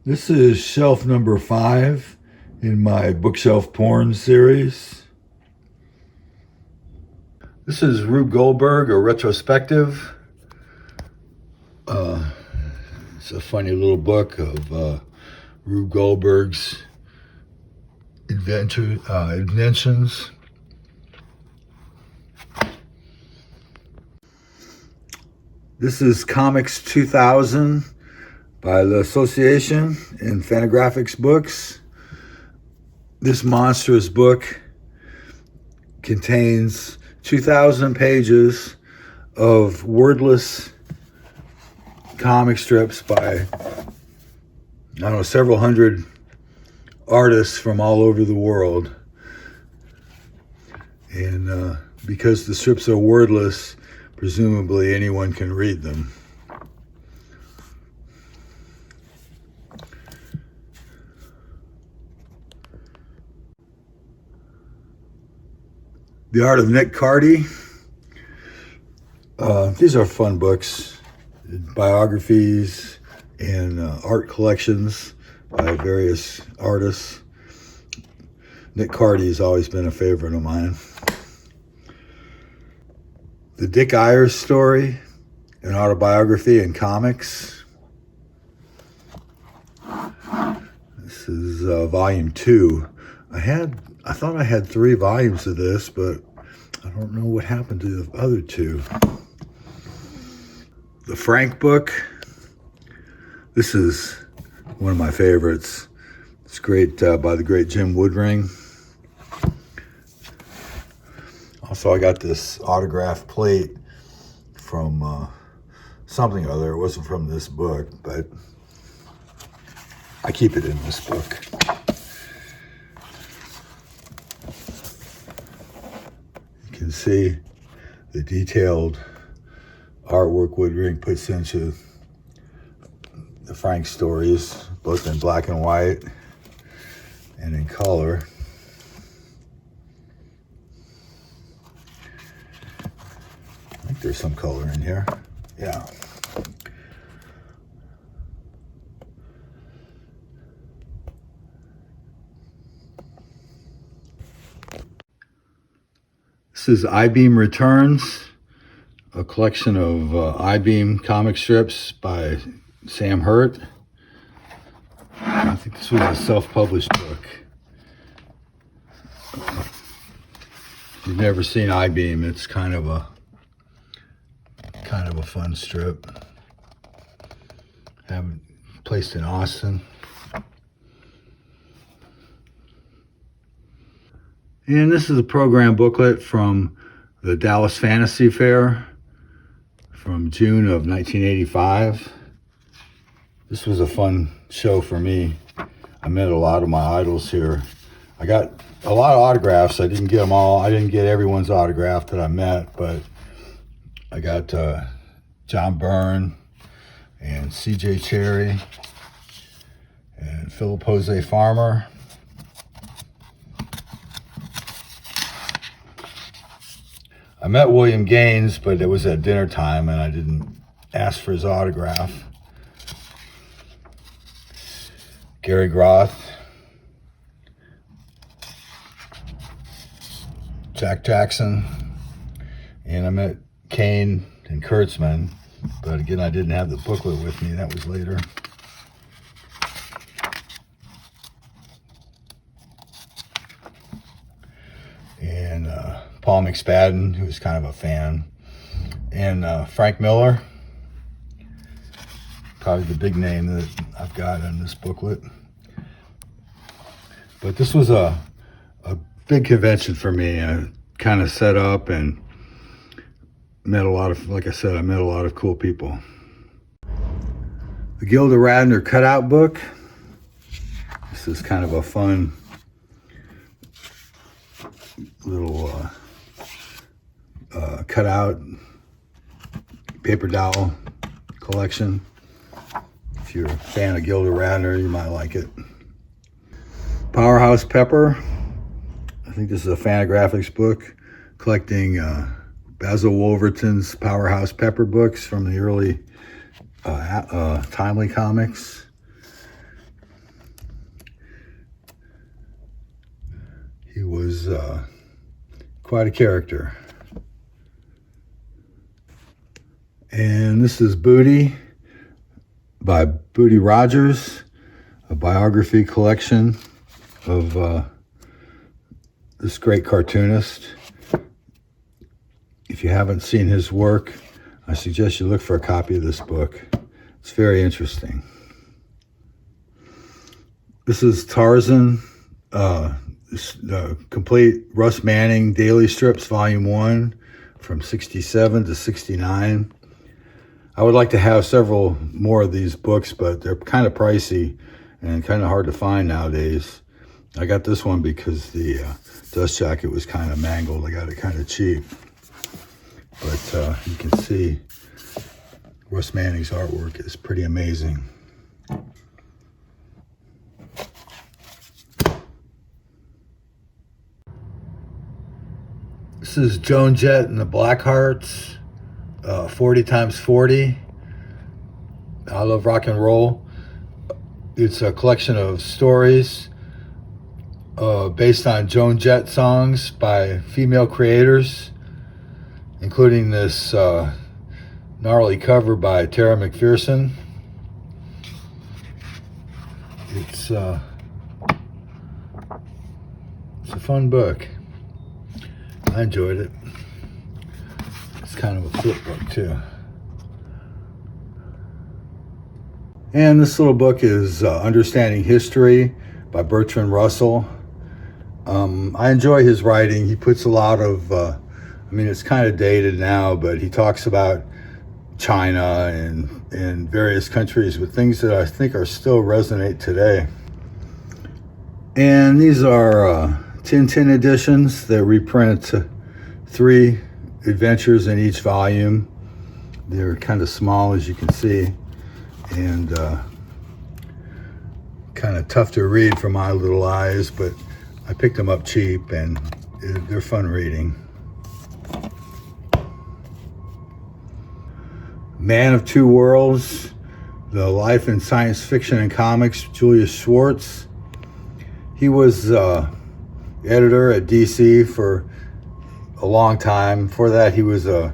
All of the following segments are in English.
This is shelf number 5 in my bookshelf porn series. This is Rube Goldberg, a retrospective. It's a funny little book of Rube Goldberg's inventions. This is Comics 2000 by the Association in Fantagraphics Books. This monstrous book contains 2,000 pages of wordless comic strips by, several hundred artists from all over the world. And because the strips are wordless, presumably anyone can read them. The Art of Nick Cardy. These are fun books, biographies and art collections by various artists. Nick Cardy has always been a favorite of mine. The Dick Ayers Story, an autobiography in comics. This is volume 2. I thought I had 3 volumes of this, but I don't know what happened to the other 2. The Frank book. This is one of my favorites. It's great, by the great Jim Woodring. Also, I got this autograph plate from something or other. It wasn't from this book, but I keep it in this book. You can see the detailed artwork Woodring puts into the Frank stories, both in black and white and in color. I think there's some color in here. Yeah. This is I-Beam Returns, a collection of I-Beam comic strips by Sam Hurt. I think this was a self-published book. If you've never seen I-Beam, it's kind of a fun strip. Have it placed in Austin. And this is a program booklet from the Dallas Fantasy Fair from June of 1985. This was a fun show for me. I met a lot of my idols here. I got a lot of autographs. I didn't get them all. I didn't get everyone's autograph that I met, but I got John Byrne and C.J. Cherry and Philip Jose Farmer. I met William Gaines, but it was at dinner time and I didn't ask for his autograph. Gary Groth, Jack Jackson, and I met Kane and Kurtzman, but again, I didn't have the booklet with me. That was later. And Paul McSpadden, who was kind of a fan, and Frank Miller, probably the big name that I've got in this booklet. But this was a big convention for me. I kind of set up and met a lot of, like I said, I met a lot of cool people. The Gilda Radner cutout book. This is kind of a fun little cutout paper doll collection. If you're a fan of Gilda Radner, you might like it. Powerhouse Pepper. I think this is a Fantagraphics book collecting Basil Wolverton's Powerhouse Pepper books from the early Timely Comics. was quite a character. And this is Booty by Booty Rogers, a biography collection of this great cartoonist. If you haven't seen his work, I suggest you look for a copy of this book. It's very interesting. This is Tarzan, complete Russ Manning Daily Strips, Volume 1, from 67 to 69. I would like to have several more of these books, but they're kind of pricey and kind of hard to find nowadays. I got this one because the dust jacket was kind of mangled. I got it kind of cheap. But you can see Russ Manning's artwork is pretty amazing. This is Joan Jett and the Blackhearts, 40 times 40. I love rock and roll. It's a collection of stories based on Joan Jett songs by female creators, including this gnarly cover by Tara McPherson. It's a fun book. I enjoyed it. It's kind of a flip book too. And this little book is Understanding History by Bertrand Russell. I enjoy his writing. He puts a lot of, it's kind of dated now, but he talks about China and various countries with things that I think are still resonate today. And these are Tintin editions that reprint 3 adventures in each volume. They're kind of small, as you can see, and kind of tough to read for my little eyes, but I picked them up cheap and they're fun reading. Man of Two Worlds, The Life in Science Fiction and Comics, Julius Schwartz. He was editor at DC for a long time. Before that, he was a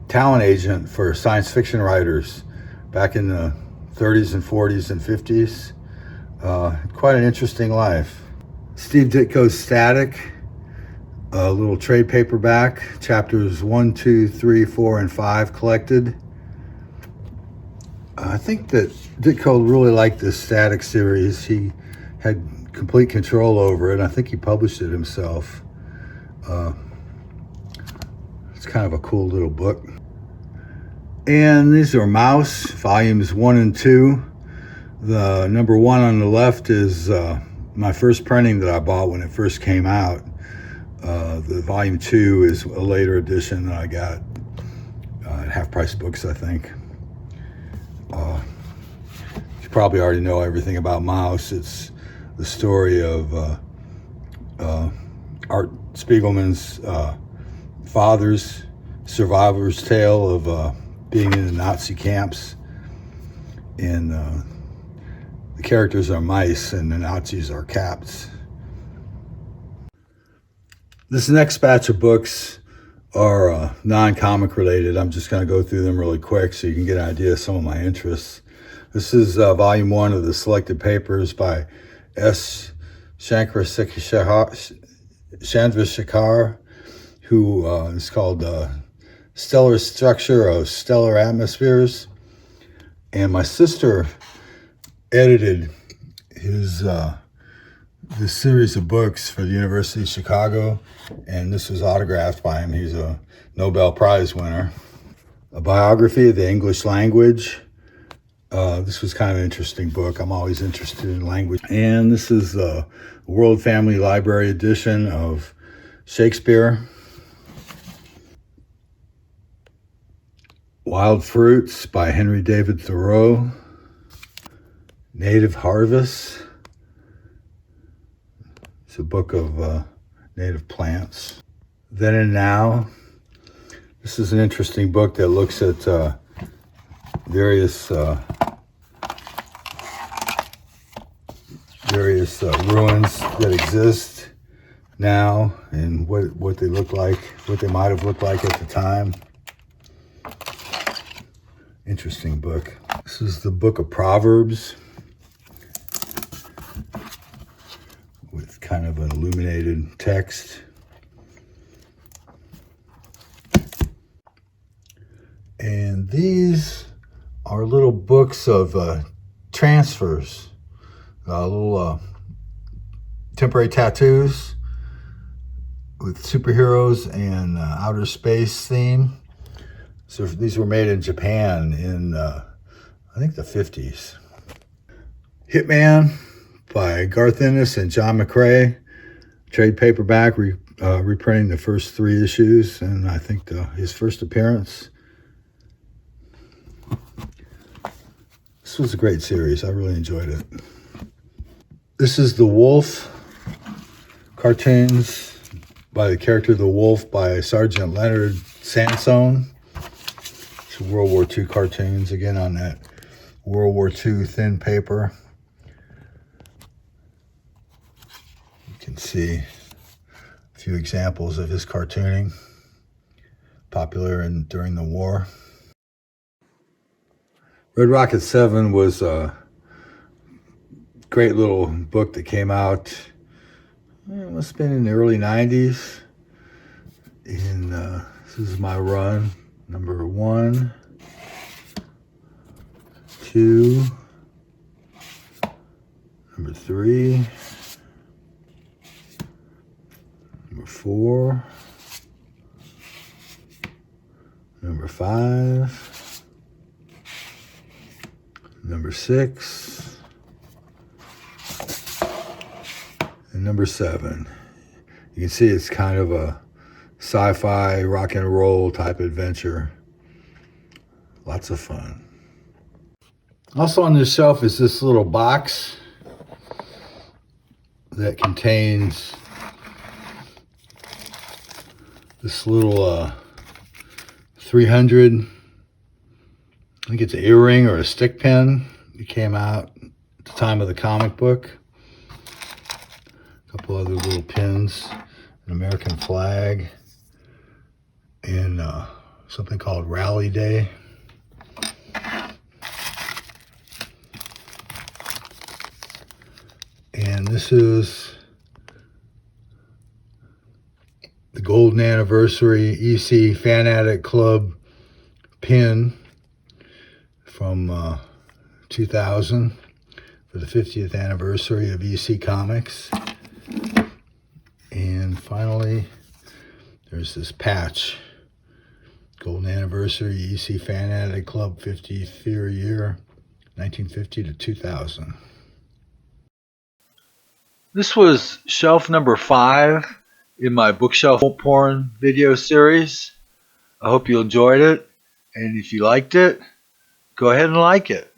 talent agent for science fiction writers back in the 30s and 40s and 50s. Quite an interesting life. Steve Ditko's Static, a little trade paperback, chapters 1, 2, 3, 4, and 5 collected. I think that Ditko really liked this Static series. He had complete control over it. I think he published it himself. It's kind of a cool little book. And these are Mouse, volumes 1 and 2. The number 1 on the left is my first printing that I bought when it first came out. The volume 2 is a later edition that I got at Half Price Books, I think. You probably already know everything about Mouse. It's the story of Art Spiegelman's father's survivor's tale of being in the Nazi camps. And the characters are mice and the Nazis are cats. This next batch of books are non-comic related. I'm just going to go through them really quick so you can get an idea of some of my interests. This is volume 1 of the Selected Papers by S. Chandrasekhar, who is called Stellar Structure of Stellar Atmospheres. And my sister edited his this series of books for the University of Chicago, and this was autographed by him. He's a Nobel Prize winner. A biography of the English language. This was kind of an interesting book. I'm always interested in language. And this is the World Family Library edition of Shakespeare. Wild Fruits by Henry David Thoreau. Native Harvest. It's a book of native plants. Then and Now. This is an interesting book that looks at various various ruins that exist now and what they look like, what they might have looked like at the time. Interesting book. This is the book of Proverbs with kind of an illuminated text. And these are little books of transfers, little temporary tattoos with superheroes and outer space theme. So these were made in Japan in, I think, the 50s. Hitman by Garth Ennis and John McCrae. Trade paperback, reprinting the first 3 issues, and I think his first appearance. This was a great series. I really enjoyed it. This is The Wolf, cartoons by the character The Wolf by Sergeant Leonard Sansone. It's World War II cartoons, again on that World War II thin paper. You can see a few examples of his cartooning, popular during the war. Red Rocket 7 was a great little book that came out, it must have been in the early 90s. And this is my run, number 1, 2, number 3, number 4, number 5, number 6, and number 7. You can see it's kind of a sci-fi rock and roll type adventure. Lots of fun. Also on this shelf is this little box that contains this little 300, I think it's an earring or a stick pin. It came out at the time of the comic book. A couple other little pins, an American flag, and something called Rally Day. And this is the Golden Anniversary EC Fanatic Club pin from 2000 for the 50th anniversary of EC Comics. And finally, there's this patch, Golden Anniversary EC Fanatic Club 50th year, 1950 to 2000. This was shelf number 5 in my bookshelf porn video series. I hope you enjoyed it, and if you liked it, go ahead and like it.